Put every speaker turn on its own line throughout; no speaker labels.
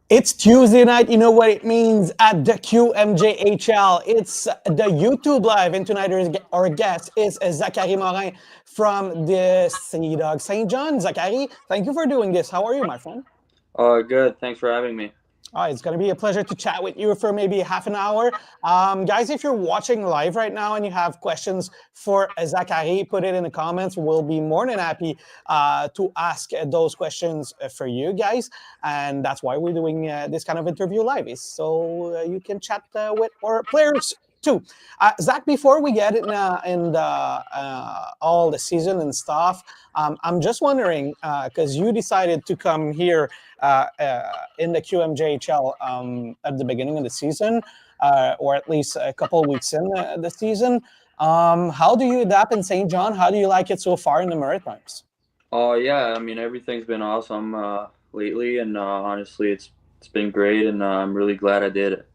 It's Tuesday night. You know what it means at the QMJHL. It's the YouTube live, and tonight our guest is Zachary Morin from the Sea Dog St. John. Zachary, thank you for doing this. How are you, my friend?
Good. Thanks for having me.
It's going to be a pleasure to chat with you for maybe half an hour. Guys, if you're watching live right now and you have questions for Zachary, put it in the comments. We'll be more than happy to ask those questions for you guys. And that's why we're doing this kind of interview live, is so you can chat with our players too. Zach, before we get in the all the season and stuff, I'm just wondering because you decided to come here in the QMJHL at the beginning of the season, or at least a couple of weeks in the season. How do you adapt in St. John? How do you like it so far in the Maritimes?
Yeah. I mean, everything's been awesome lately, and honestly, it's been great, and I'm really glad I did it.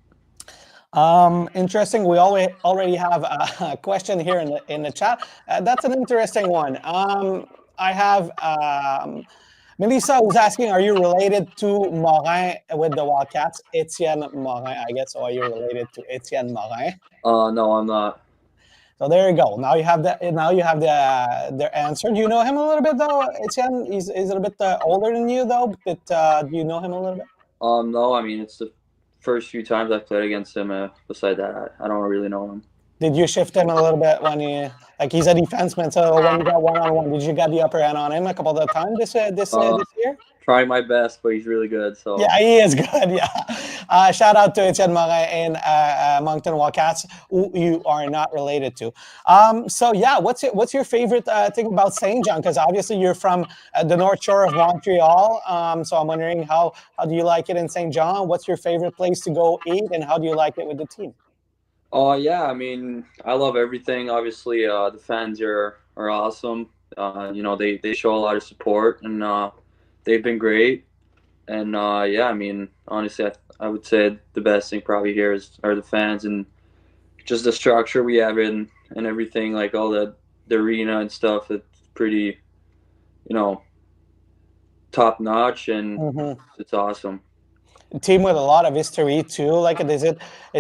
Interesting. We already have a question here in the chat. That's an interesting one. I have Melissa was asking, are you related to Morin with the Wildcats? Etienne Morin, I guess. Or are you related to Etienne Morin?
No, I'm not.
So there you go. Now you have the their answer. Do you know him a little bit though, Etienne? He's a little bit older than you though. But do you know him a little bit?
No. I mean, it's the first few times I've played against him. Beside that, I don't really know him.
Did you shift him a little bit when you like he's a defenseman? So when you got one on one, did you get the upper hand on him a couple of times
Uh,
this year?
Trying my best, but he's really good. So
Yeah, he is good. Yeah. Shout out to Etienne Morin and Moncton Wildcats, who you are not related to. So yeah, what's your favorite thing about Saint John? Because obviously you're from the North Shore of Montreal. So I'm wondering how do you like it in Saint John? What's your favorite place to go eat, and how do you like it with the team?
yeah. I mean, I love everything. Obviously, the fans are awesome. They show a lot of support, and they've been great. And yeah, I mean, honestly, I would say the best thing probably here are the fans and just the structure we have and everything, like all the arena and stuff. It's pretty, you know, top notch, and
Mm-hmm.
it's awesome.
Team with a lot of history too. Like, is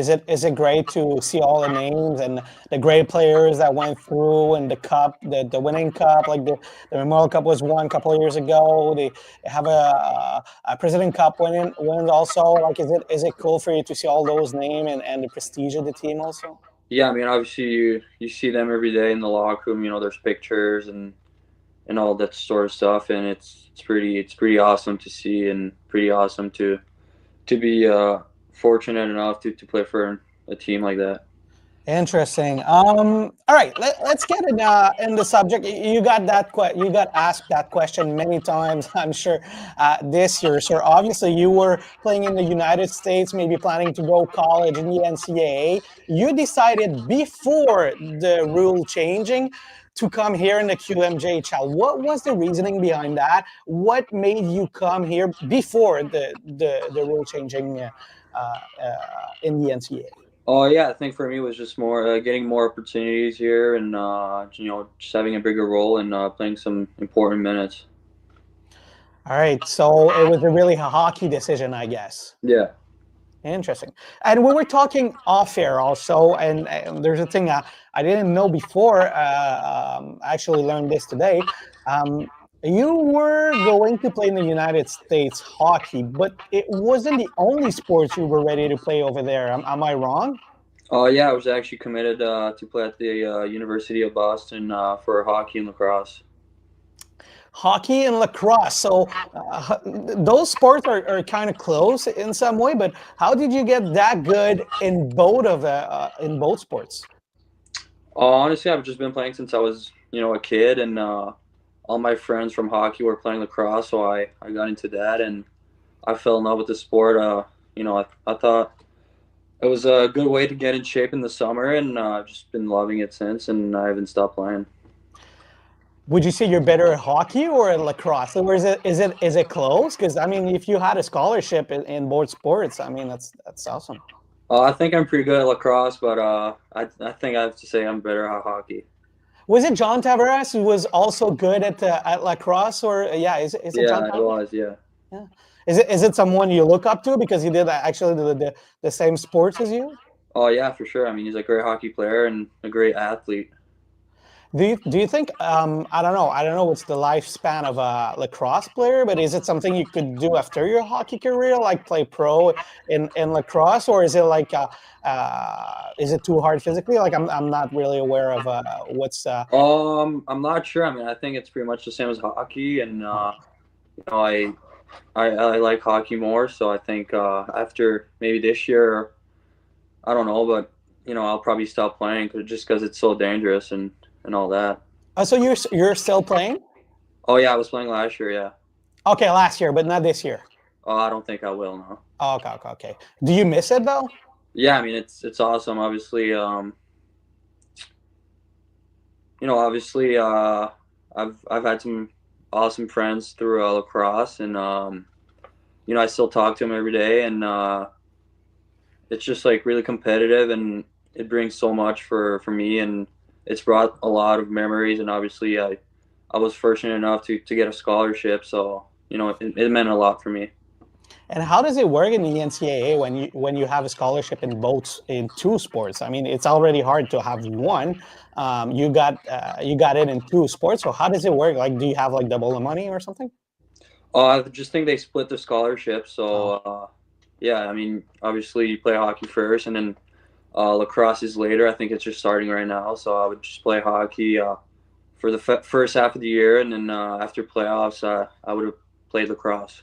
it great to see all the names and the great players that went through and the cup, the winning cup, like the Memorial Cup was won a couple of years ago. They have a President Cup wins also. Like, is it cool for you to see all those names and the prestige of the team also?
Yeah, I mean, obviously you see them every day in the locker room. There's pictures and all that sort of stuff, and it's pretty awesome to see and pretty awesome to be fortunate enough to play for a team like that.
Interesting. All right, let's get in the subject. You got you got asked that question many times, I'm sure, this year. So obviously, you were playing in the United States, maybe planning to go college in the NCAA. You decided before the rule changing to come here in the QMJHL. What was the reasoning behind that? What made you come here before the rule changing in the NCAA?
Oh yeah, I think for me it was just more getting more opportunities here, and just having a bigger role and playing some important minutes.
All right, so it was a really hockey decision, I guess.
Yeah.
Interesting. And we were talking off air also, and there's a thing I didn't know before. I actually learned this today. Um, you were going to play in the United States hockey, but it wasn't the only sports you were ready to play over there. Am I wrong?
Oh yeah, I was actually committed to play at the University of Boston for hockey and lacrosse.
Hockey and lacrosse. So those sports are kind of close in some way, but how did you get that good in both sports?
Honestly, I've just been playing since I was a kid, and all my friends from hockey were playing lacrosse, so I got into that, and I fell in love with the sport. I thought it was a good way to get in shape in the summer, and I've just been loving it since, and I haven't stopped playing.
Would you say you're better at hockey or at lacrosse, or is it close? Because I mean, if you had a scholarship in both sports, I mean that's awesome.
I think I'm pretty good at lacrosse, but I think I have to say I'm better at hockey.
Was it John Tavares who was also good at lacrosse, or yeah, is it John
Yeah, it
Tavares?
was. Yeah.
Yeah. Is it someone you look up to because he did actually the same sports as you?
Oh yeah, for sure. I mean, he's a great hockey player and a great athlete.
Do you think I don't know what's the lifespan of a lacrosse player, but is it something you could do after your hockey career, like play pro in lacrosse, or is it like is it too hard physically? Like I'm not really aware of what's
I'm not sure. I mean, I think it's pretty much the same as hockey, and you know, I like hockey more. So I think after maybe this year, I don't know, but I'll probably stop playing just because it's so dangerous and all that.
so you're still playing?
Oh yeah, I was playing last year. Yeah.
Okay, last year, but not this year.
Oh, I don't think I will now.
Oh, okay, okay, okay. Do you miss it though?
Yeah, I mean it's awesome. Obviously, obviously, I've had some awesome friends through lacrosse, and I still talk to them every day, and it's just like really competitive, and it brings so much for me, and it's brought a lot of memories, and obviously I was fortunate enough to get a scholarship, so it meant a lot for me.
And how does it work in the NCAA when you have a scholarship in two sports? I mean, it's already hard to have one. You got it in two sports. So how does it work? Like, do you have like double the money or something?
I just think they split the scholarship, so
Oh.
yeah, I mean, obviously you play hockey first, and then lacrosse is later. I think it's just starting right now, so I would just play hockey for the first half of the year, and then after playoffs, I would have played lacrosse.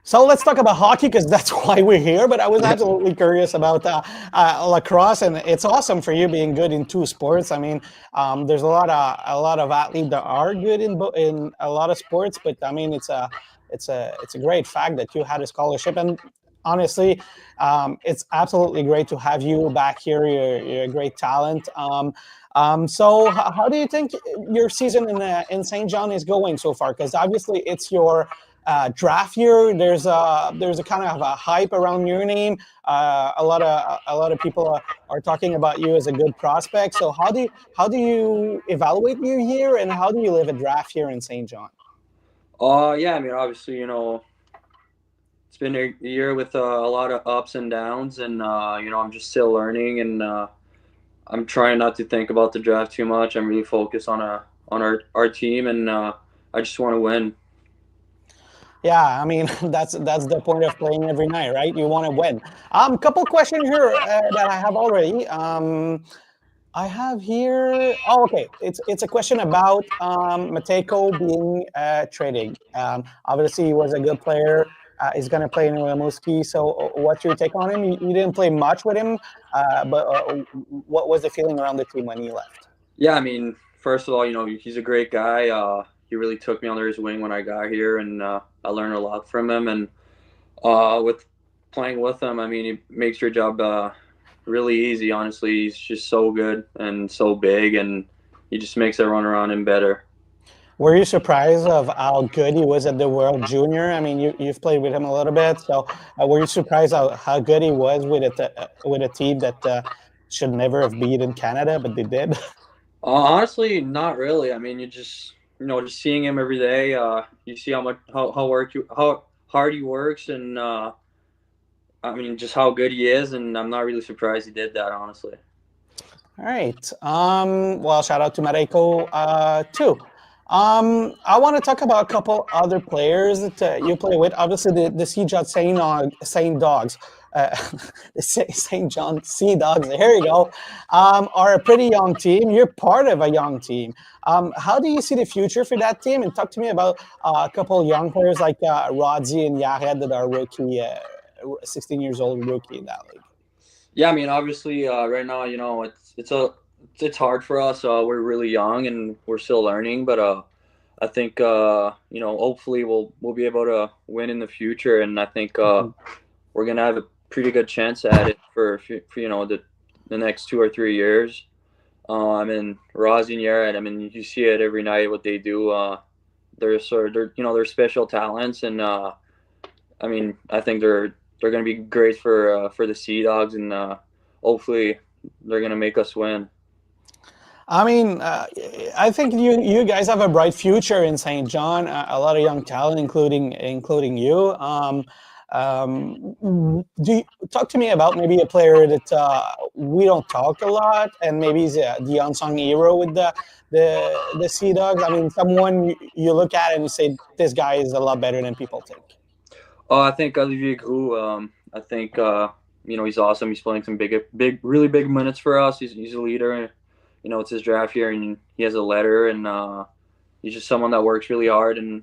So let's talk about hockey because that's why we're here. But I was absolutely curious about lacrosse, and it's awesome for you being good in two sports. I mean, there's a lot of athletes that are good in a lot of sports, but I mean, it's a great fact that you had a scholarship, and honestly, it's absolutely great to have you back here. You're a great talent. So how do you think your season in St. John is going so far? Because obviously it's your draft year. There's a kind of a hype around your name. A lot of people are talking about you as a good prospect. So how do you evaluate your year, and how do you live a draft year in St. John?
Yeah, I mean, obviously, it's been a year with a lot of ups and downs, and I'm just still learning, and I'm trying not to think about the draft too much. I'm really focused on our team, and I just want to win.
Yeah, I mean that's the point of playing every night, right? You want to win. Couple questions here that I have already. I have here. Oh, okay. It's a question about Matejko being traded. Obviously, he was a good player. He's going to play in Rimouski. So, what's your take on him? You didn't play much with him, but what was the feeling around the team when he left?
Yeah, I mean, first of all, he's a great guy. He really took me under his wing when I got here, and I learned a lot from him. And with playing with him, I mean, he makes your job really easy. Honestly, he's just so good and so big, and he just makes everyone around him better.
Were you surprised of how good he was at the World Junior? I mean, you've played with him a little bit, so were you surprised how good he was with a team that should never have beaten Canada, but they did?
Honestly, not really. I mean, just seeing him every day, you see how hard he works, and I mean, just how good he is, and I'm not really surprised he did that. Honestly.
All right. Well, shout out to Mareko too. I want to talk about a couple other players that you play with. Obviously, the St. Dogs, the St. John Sea Dogs. Here you go. Are a pretty young team. You're part of a young team. How do you see the future for that team? And talk to me about a couple of young players like Rodzi and Yared that are rookie, 16 years old rookie in that league.
Yeah, I mean, obviously, right now, it's hard for us. We're really young and we're still learning, but I think hopefully we'll be able to win in the future, and I think we're gonna have a pretty good chance at it for the next 2 or 3 years. I mean, Roz and Yared, I mean, you see it every night what they do. They're special talents, and I mean, I think they're going to be great for the Sea Dogs, and hopefully they're going to make us win.
I mean, I think you guys have a bright future in St. John. A lot of young talent, including you. Do you, talk to me about maybe a player that we don't talk a lot, and maybe he's the unsung hero with the Sea Dogs. I mean, someone you look at and you say this guy is a lot better than people think.
Oh, I think Olivier Groux. I think he's awesome. He's playing some really big minutes for us. He's a leader. It's his draft year, and he has a letter, and he's just someone that works really hard, and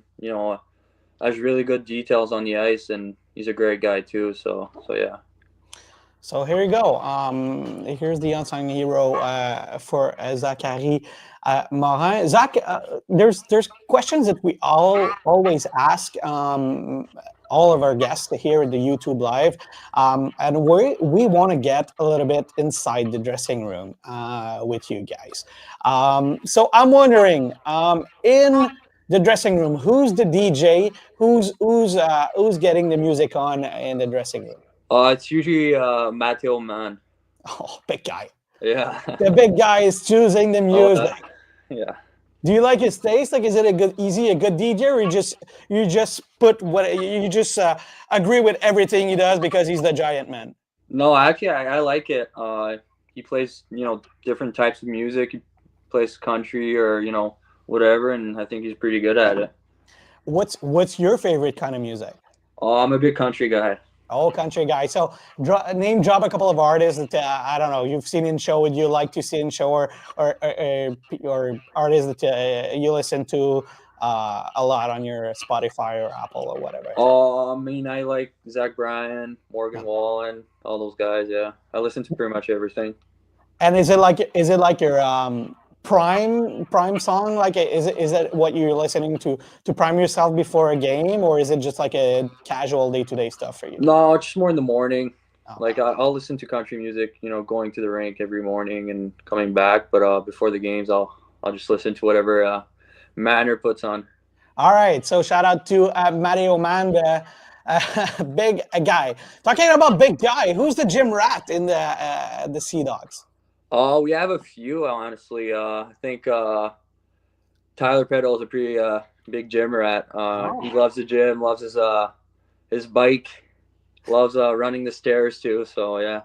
has really good details on the ice, and he's a great guy too. So yeah.
So here you go. Here's the unsung hero for Zachary Morin. Zach, there's questions that we always ask all of our guests here at the YouTube Live, and we want to get a little bit inside the dressing room with you guys. So I'm wondering, in the dressing room, who's the DJ? Who's getting the music on in the dressing room?
It's usually Matteo Man.
Oh, big guy.
Yeah.
The big guy is choosing the
Oh,
music.
yeah.
Do you like his taste? Like, is it a good DJ, or you just put what you just agree with everything he does because he's the giant man?
No, actually, I like it. He plays, different types of music. He plays country or whatever, and I think he's pretty good at it.
What's your favorite kind of music?
Oh, I'm a big country guy.
Oh, country guy. So name drop a couple of artists that I don't know you've seen in show, would you like to see in show, or artists that you listen to a lot on your Spotify or Apple or whatever.
Oh, I mean, I like Zach Bryan, Morgan Wallen, all those guys. Yeah, I listen to pretty much everything.
And is it like your prime song? Like, is it what you're listening to prime yourself before a game, or is it just like a casual day-to-day stuff for you?
No, just more in the morning.
Oh.
Like I'll listen to country music, going to the rink every morning and coming back. But before the games, I'll just listen to whatever Manor puts on.
All right, so shout out to Mario Man, the big guy. Talking about big guy, who's the gym rat in the Sea Dogs?
Oh, we have a few, honestly. I think Tyler Peddle is a pretty big gym rat. He loves the gym, loves his bike, loves running the stairs too. So yeah.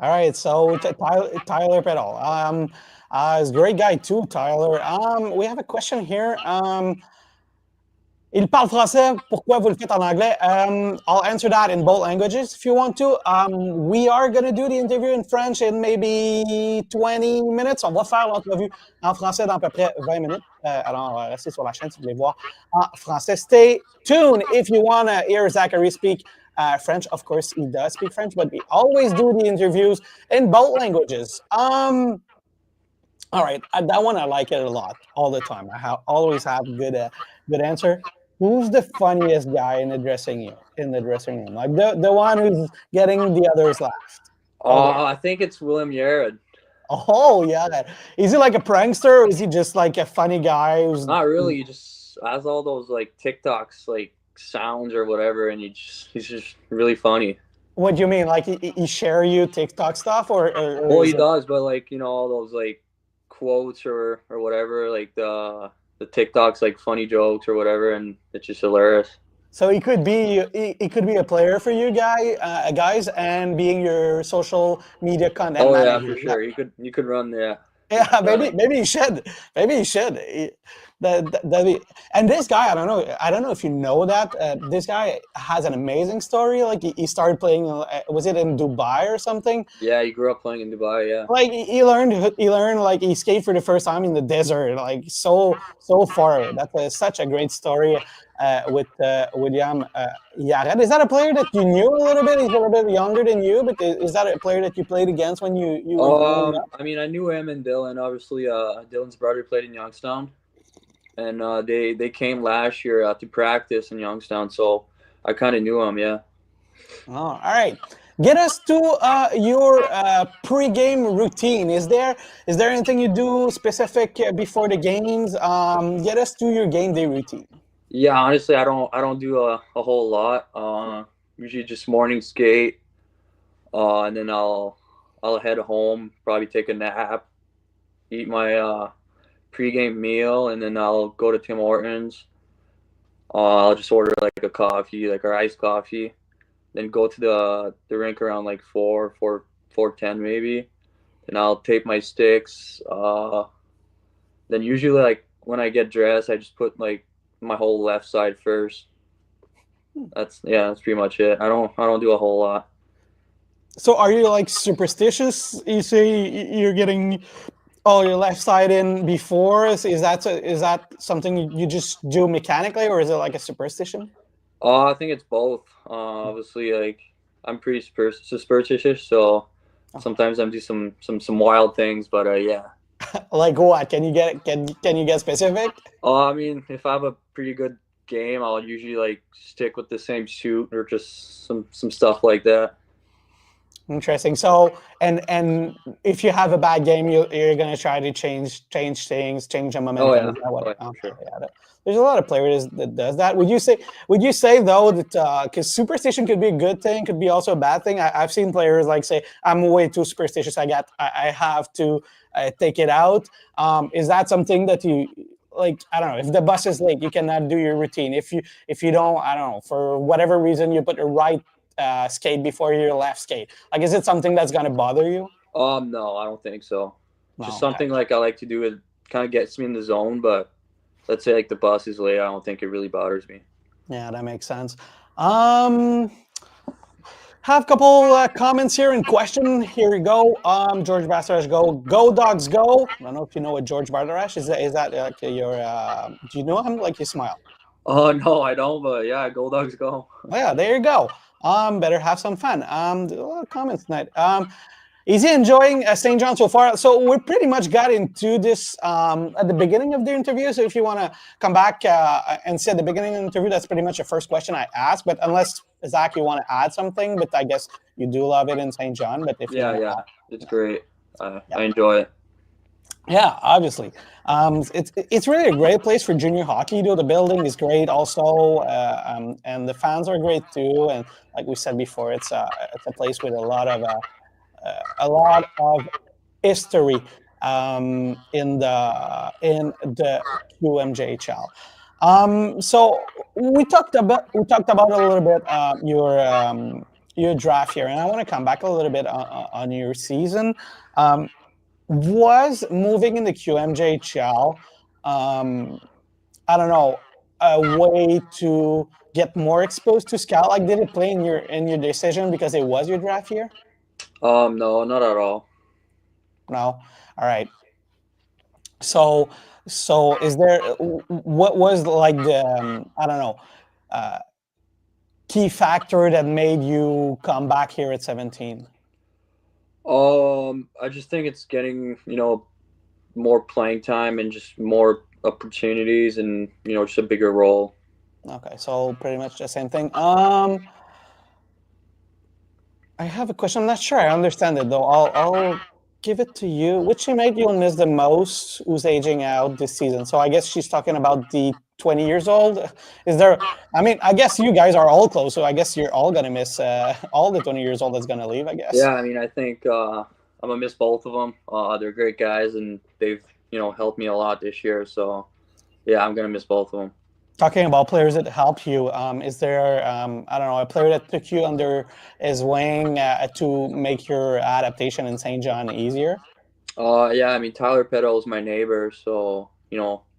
All right, so Tyler Peddle, is a great guy too, Tyler. We have a question here. Il parle français. Pourquoi vous le faites en anglais? I'll answer that in both languages if you want to. We are going to do the interview in French in maybe 20 minutes. On va faire l'entrevue en français dans à peu près 20 minutes. Alors, restez sur la chaîne si vous voulez voir en français. Stay tuned if you want to hear Zachary speak French. Of course, he does speak French, but we always do the interviews in both languages. All right, that one I like it a lot all the time. I always have good answer. Who's the funniest guy in the dressing room? Like the one who's getting the others laughed.
Oh, I think it's William Yared.
Oh yeah, is he like a prankster, or is he just like a funny guy who's
not really? He just has all those like TikToks, like sounds or whatever, and he's just really funny.
What do you mean? Like he share you TikTok stuff, or
well, he does, but like all those like quotes or whatever, like the TikToks, like funny jokes or whatever, and it's just hilarious.
So he could be a player for you guys, and being your social media content manager.
Yeah, for sure. You could run
Yeah, maybe you should. And this guy, I don't know if you know that this guy has an amazing story. Like he started playing. Was it in Dubai or something?
Yeah, he grew up playing in Dubai. Yeah.
Like he learned like he skated for the first time in the desert. Like so far. That's such a great story with William Yared. Is that a player that you knew a little bit? He's a little bit younger than you, but is that a player that you played against when you were growing up?
I mean, I knew him and Dylan. Obviously, Dylan's brother played in Youngstown. And they came last year to practice in Youngstown, so I kind of knew him, yeah.
Oh, all right. Get us to your pre-game routine. Is there anything you do specific before the games? Get us to your game day routine.
Yeah, honestly, I don't do a whole lot. Usually just morning skate, and then I'll head home, probably take a nap, eat my pregame meal, and then I'll go to Tim Hortons. I'll just order like a coffee, like our iced coffee. Then go to the rink around like 4:10 maybe. And I'll tape my sticks. Then usually like when I get dressed, I just put like my whole left side first. That's pretty much it. I don't do a whole lot.
So are you like superstitious? You say you're getting all your left side in before. Is that something you just do mechanically, or is it like a superstition?
I think it's both. Obviously, like I'm pretty superstitious, so sometimes I'm do some wild things. But yeah.
Like what? Can you get specific?
I mean, if I have a pretty good game, I'll usually like stick with the same suit or just some stuff like that.
Interesting. So, and if you have a bad game, you're gonna try to change things, change the
Oh
momentum.
yeah,
Is that what?
oh, yeah, for
Okay,
sure.
yeah. There's a lot of players that does that. Would you say though that because superstition could be a good thing, could be also a bad thing? I've seen players like say, I'm way too superstitious. I have to take it out. Is that something that you like? I don't know. If the bus is late, you cannot do your routine. If you don't, I don't know, for whatever reason, you put your right skate before your left skate. Like, is it something that's gonna bother you?
No, I don't think so. Just
No. Okay.
something like I like to do. It kind of gets me in the zone, but let's say like the bus is late, I don't think it really bothers me.
Yeah, that makes sense. Have a couple comments here and question. Here we go. George Bastarash, go dogs, go. I don't know if you know what George Bastarash is. That like your? Do you know him? Like you smile.
Oh no, I don't. But yeah, go dogs, go.
Oh, yeah, there you go. Better have some fun. There's a lot of comments tonight. Is he enjoying St. John so far? So we pretty much got into this at the beginning of the interview. So if you want to come back and see at the beginning of the interview, that's pretty much the first question I asked. But unless, Zach, you want to add something, but I guess you do love it in St. John. But if you want to
Yeah,
add,
it's great. I
yeah.
enjoy it.
Yeah, obviously. It's really a great place for junior hockey. Though the building is great, also, and the fans are great too. And like we said before, it's a place with a lot of history in the QMJHL. So we talked about a little bit your draft here, and I want to come back a little bit on your season. Was moving in the QMJHL, I don't know, a way to get more exposed to scout? Like, did it play in your decision because it was your draft year?
No, not at all.
No. All right. So is there what was like the I don't know key factor that made you come back here at 17?
I just think it's getting more playing time and just more opportunities and just a bigger role.
Okay, so pretty much the same thing. I have a question. I'm not sure I understand it though. I'll give it to you. Which teammate you'll miss the most who's aging out this season? So I guess she's talking about the 20 years old. Is there? I mean, I guess you guys are all close, so I guess you're all gonna miss all the 20 years old that's gonna leave. I guess.
Yeah, I mean, I think I'm gonna miss both of them. They're great guys, and they've helped me a lot this year. So yeah, I'm gonna miss both of them.
Talking about players that helped you, is there, I don't know, a player that took you under his wing to make your adaptation in St. John easier?
Yeah, I mean Tyler Petto is my neighbor, so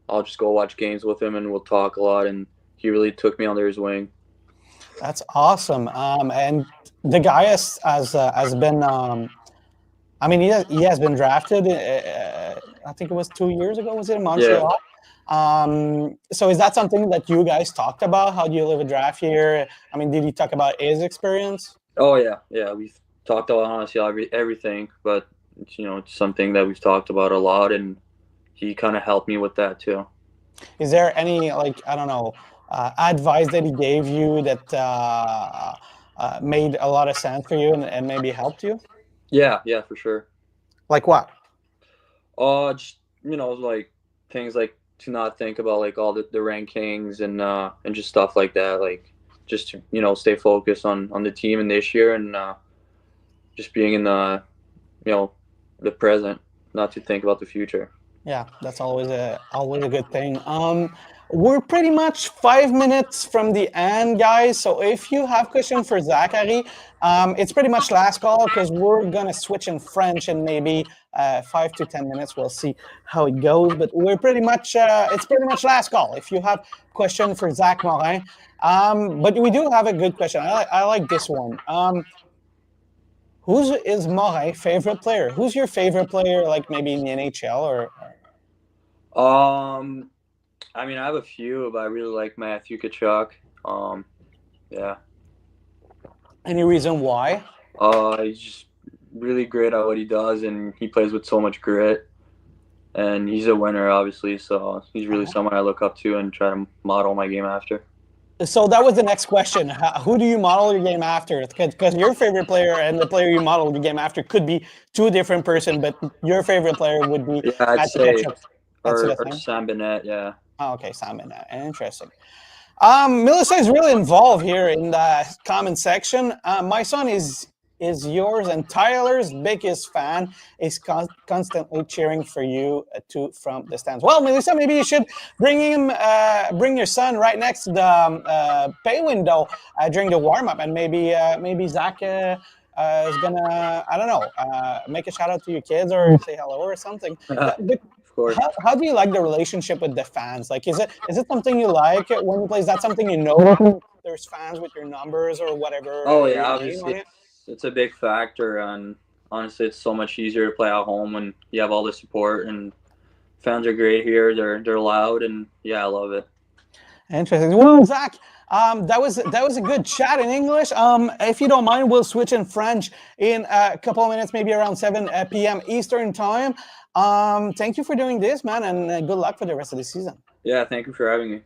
I'll just go watch games with him and we'll talk a lot. And he really took me under his wing.
That's awesome. And the guy has been, I mean, he has been drafted. I think it was 2 years ago. Was it in Montreal?
Yeah.
So is that something that you guys talked about? How do you live a draft here? I mean, did he talk about his experience?
Oh yeah. We've talked about honestly everything, but it's something that we've talked about a lot, and he kind of helped me with that too.
Is there any, like, I don't know, advice that he gave you that made a lot of sense for you and maybe helped you?
Yeah, for sure.
Like what?
Just like things like to not think about like all the rankings and just stuff like that. Like just to stay focused on the team in this year and just being in the the present. not to think about the future.
Yeah, that's always a good thing. We're pretty much 5 minutes from the end, guys. So if you have question for Zachary, it's pretty much last call because we're gonna switch in French in maybe 5 to 10 minutes. We'll see how it goes, but we're pretty much it's pretty much last call. If you have question for Zach Morin, but we do have a good question. I like this one. Who's is Morin's favorite player? Who's your favorite player, like maybe in the NHL or
I mean, I have a few, but I really like Matthew Tkachuk. Yeah.
any reason why?
He's just really great at what he does, and he plays with so much grit. And he's a winner, obviously, so he's really someone I look up to and try to model my game after.
So that was the next question. Who do you model your game after? Because your favorite player and the player you model your game after could be two different person, but your favorite player would be
Yeah, I'd
Matthew
say,
Tkachuk. That's the
or
thing.
Sam Bennett, yeah.
Oh, okay, Simon. Interesting. Melissa is really involved here in the comment section. My son is yours and Tyler's biggest fan. Is constantly cheering for you from the stands. Well, Melissa, maybe you should bring your son right next to the pay window during the warm up, and maybe Zach is gonna, I don't know, make a shout out to your kids or say hello or something. But
Of course.
how do you like the relationship with the fans? Like, is it something you like when you play? Is that something you know? There's fans with your numbers or whatever.
Oh, yeah,
Your name on
obviously,
it.
it's a big factor. And honestly, it's so much easier to play at home when you have all the support. And fans are great here. They're loud, and yeah, I love it.
Interesting. Well, Zach, that was a good chat in English. If you don't mind, we'll switch in French in a couple of minutes, maybe around 7 p.m. Eastern time. Thank you for doing this, man, and good luck for the rest of the season.
Yeah, thank you for having me.